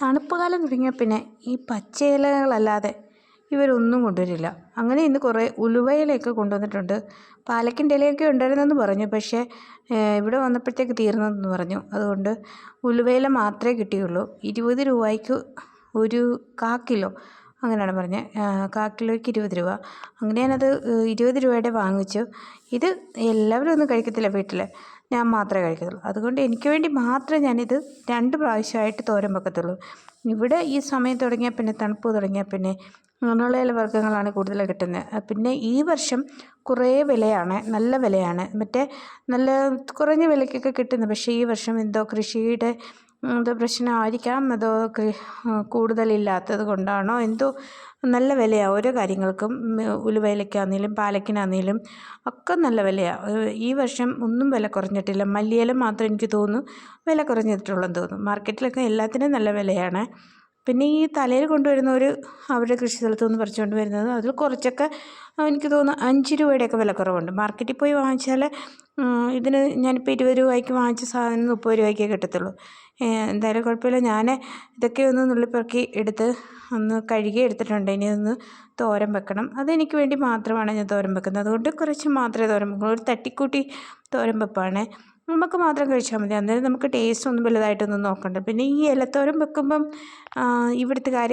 തണുപ്പ് കാലം തുടങ്ങിയ പിന്നെ ഈ പച്ചയിലകളല്ലാതെ ഇവരൊന്നും കൊണ്ടുവരില്ല. അങ്ങനെ ഇന്ന് കുറേ ഉലുവയിലയൊക്കെ കൊണ്ടുവന്നിട്ടുണ്ട്. പാലക്കിൻ്റെ ഇലയൊക്കെ ഉണ്ടായിരുന്നെന്ന് പറഞ്ഞു, പക്ഷേ ഇവിടെ വന്നപ്പോഴത്തേക്ക് തീർന്നെന്ന് പറഞ്ഞു. അതുകൊണ്ട് ഉലുവയില മാത്രമേ കിട്ടിയുള്ളൂ. 20 രൂപയ്ക്ക് ഒരു 1/4 കിലോ അങ്ങനെയാണ് പറഞ്ഞത്. 1/4 കിലോയ്ക്ക് 20 രൂപ. അങ്ങനെ ഞാനത് 20 രൂപയുടെ വാങ്ങിച്ചു. ഇത് എല്ലാവരും ഒന്നും കഴിക്കത്തില്ല വീട്ടിൽ, ഞാൻ മാത്രമേ കഴിക്കത്തുള്ളൂ. അതുകൊണ്ട് എനിക്ക് വേണ്ടി മാത്രമേ ഞാനിത് 2 പ്രാവശ്യമായിട്ട് തോരൻ വെക്കത്തുള്ളൂ. ഇവിടെ ഈ സമയം തുടങ്ങിയാൽ പിന്നെ തണുപ്പ് തുടങ്ങിയാൽ പിന്നെ അങ്ങനെയുള്ള ഇലവർഗ്ഗങ്ങളാണ് കൂടുതൽ കിട്ടുന്നത്. പിന്നെ ഈ വർഷം കുറേ വിലയാണ്, നല്ല വിലയാണ്. മറ്റേ നല്ല കുറഞ്ഞ വിലയ്ക്കൊക്കെ കിട്ടുന്നത്. പക്ഷേ ഈ വർഷം എന്തോ കൃഷിയുടെ എന്തോ പ്രശ്നമായിരിക്കാം, അതോ കൂടുതലില്ലാത്തത് കൊണ്ടാണോ എന്തോ നല്ല വിലയാണ് ഓരോ കാര്യങ്ങൾക്കും. ഉലുവയിലയ്ക്കാണെങ്കിലും പാലക്കിനാണെങ്കിലും ഒക്കെ നല്ല വിലയാണ്. ഈ വർഷം ഒന്നും വില കുറഞ്ഞിട്ടില്ല. മല്ലിയില മാത്രം എനിക്ക് തോന്നുന്നു വില കുറഞ്ഞിട്ടുള്ളതെന്ന് തോന്നുന്നു. മാർക്കറ്റിലൊക്കെ എല്ലാത്തിനും നല്ല വിലയാണ്. പിന്നെ ഈ തലയിൽ കൊണ്ടുവരുന്നവർ അവരുടെ കൃഷി സ്ഥലത്തു നിന്ന് പറിച്ചുകൊണ്ട് വരുന്നത് അതിൽ കുറച്ചൊക്കെ എനിക്ക് തോന്നുന്നു 5 രൂപയുടെയൊക്കെ വില കുറവുണ്ട്. മാർക്കറ്റിൽ പോയി വാങ്ങിച്ചാൽ ഇതിന് ഞാനിപ്പോൾ 20 രൂപയ്ക്ക് വാങ്ങിച്ച സാധനം 30 രൂപയ്ക്കേ കിട്ടത്തുള്ളൂ. എന്തായാലും കുഴപ്പമില്ല. ഞാൻ ഇതൊക്കെ ഒന്ന് നുള്ളിപ്പെറുക്കി എടുത്ത് ഒന്ന് കഴുകി എടുത്തിട്ടുണ്ട്. ഇനി ഒന്ന് തോരൻ വെക്കണം. അതെനിക്ക് വേണ്ടി മാത്രമാണ് ഞാൻ തോരൻ വെക്കുന്നത്. അതുകൊണ്ട് കുറച്ച് മാത്രമേ തോരൻ വെക്കുള്ളൂ. ഒരു തട്ടിക്കൂട്ടി തോരൻ വെപ്പാണ്. നമുക്ക് മാത്രം കഴിച്ചാൽ മതി. അന്നേരം നമുക്ക് ടേസ്റ്റ് ഒന്നും വലുതായിട്ടൊന്നും നോക്കണ്ട. പിന്നെ ഈ ഇലത്തോരൻ വെക്കുമ്പം ഇവിടുത്തുകാർ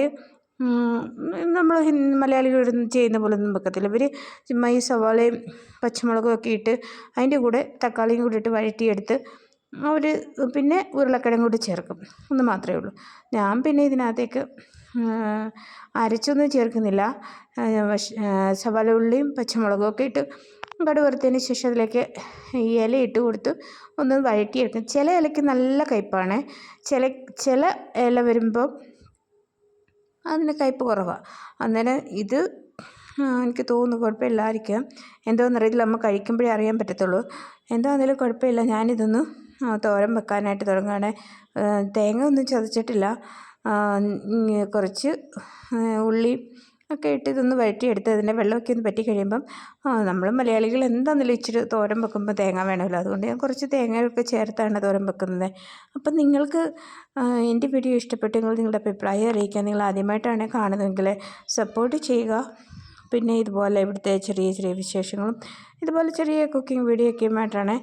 നമ്മൾ മലയാളികൾ ചെയ്യുന്ന പോലെ ഒന്നും വെക്കത്തില്ല. ഇവർ ചുമ്മാ ഈ സവാളയും പച്ചമുളകും ഒക്കെ ഇട്ട് അതിൻ്റെ കൂടെ തക്കാളിയും കൂടി ഇട്ട് വഴറ്റിയെടുത്ത് അവർ പിന്നെ ഉരുളക്കിഴങ്ങ് കൂടി ചേർക്കും എന്ന് മാത്രമേ ഉള്ളൂ. ഞാൻ പിന്നെ ഇതിനകത്തേക്ക് അരച്ചൊന്നും ചേർക്കുന്നില്ല. സവാള ഉള്ളിയും പച്ചമുളകും ഒക്കെ ഇട്ട് കടുക് വറുത്തതിന് ശേഷം അതിലേക്ക് ഈ ഇല ഇട്ട് കൊടുത്ത് ഒന്ന് വഴറ്റിയെടുക്കും. ചില ഇലയ്ക്ക് നല്ല കയ്പ്പാണ്. ചില ഇല വരുമ്പോൾ അതിന് കയ്പ്പ് കുറവാണ്. അന്നേരം ഇത് എനിക്ക് തോന്നുന്നു കുഴപ്പമില്ലായിരിക്കും. എന്തോന്നറിയില്ല, നമ്മൾ കഴിക്കുമ്പോഴേ അറിയാൻ പറ്റത്തുള്ളൂ. എന്താണെങ്കിലും കുഴപ്പമില്ല. ഞാനിതൊന്ന് തോരൻ വെക്കാനായിട്ട് തുടങ്ങുകയാണ്. തേങ്ങ ഒന്നും ചതച്ചിട്ടില്ല. കുറച്ച് ഉള്ളി ഒക്കെ ഇട്ട് ഇതൊന്ന് വഴറ്റിയെടുത്ത് അതിൻ്റെ വെള്ളമൊക്കെ ഒന്ന് പറ്റി കഴിയുമ്പം നമ്മൾ മലയാളികൾ എന്താണെങ്കിലും ഇച്ചിരി തോരൻ വെക്കുമ്പോൾ തേങ്ങ വേണമല്ലോ. അതുകൊണ്ട് ഞാൻ കുറച്ച് തേങ്ങയൊക്കെ ചേർത്താണ് തോരൻ വെക്കുന്നത്. അപ്പം നിങ്ങൾക്ക് എൻ്റെ വീഡിയോ ഇഷ്ടപ്പെട്ടെങ്കിൽ നിങ്ങളുടെ അഭിപ്രായം അറിയിക്കുക. നിങ്ങൾ ആദ്യമായിട്ടാണ് കാണുന്നതെങ്കിൽ സപ്പോർട്ട് ചെയ്യുക. പിന്നെ ഇതുപോലെ ഇവിടുത്തെ ചെറിയ ചെറിയ വിശേഷങ്ങളും ഇതുപോലെ ചെറിയ കുക്കിംഗ് വീഡിയോ ഒക്കെയുമായിട്ടാണ്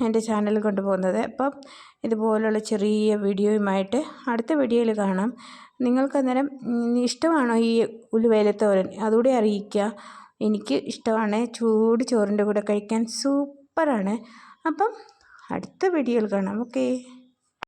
എൻ്റെ ചാനൽ കൊണ്ടുപോകുന്നത്. അപ്പം ഇതുപോലുള്ള ചെറിയ വീഡിയോയുമായിട്ട് അടുത്ത വീഡിയോയിൽ കാണാം. നിങ്ങൾക്കന്നേരം ഇഷ്ടമാണോ ഈ ഉലുവയിലത്തോരൻ? അതുകൂടി അറിയിക്കുക. എനിക്ക് ഇഷ്ടമാണ്. ചൂട് ചോറിൻ്റെ കൂടെ കഴിക്കാൻ സൂപ്പറാണ്. അപ്പം അടുത്ത വീഡിയോയിൽ കാണാം. ഓക്കേ.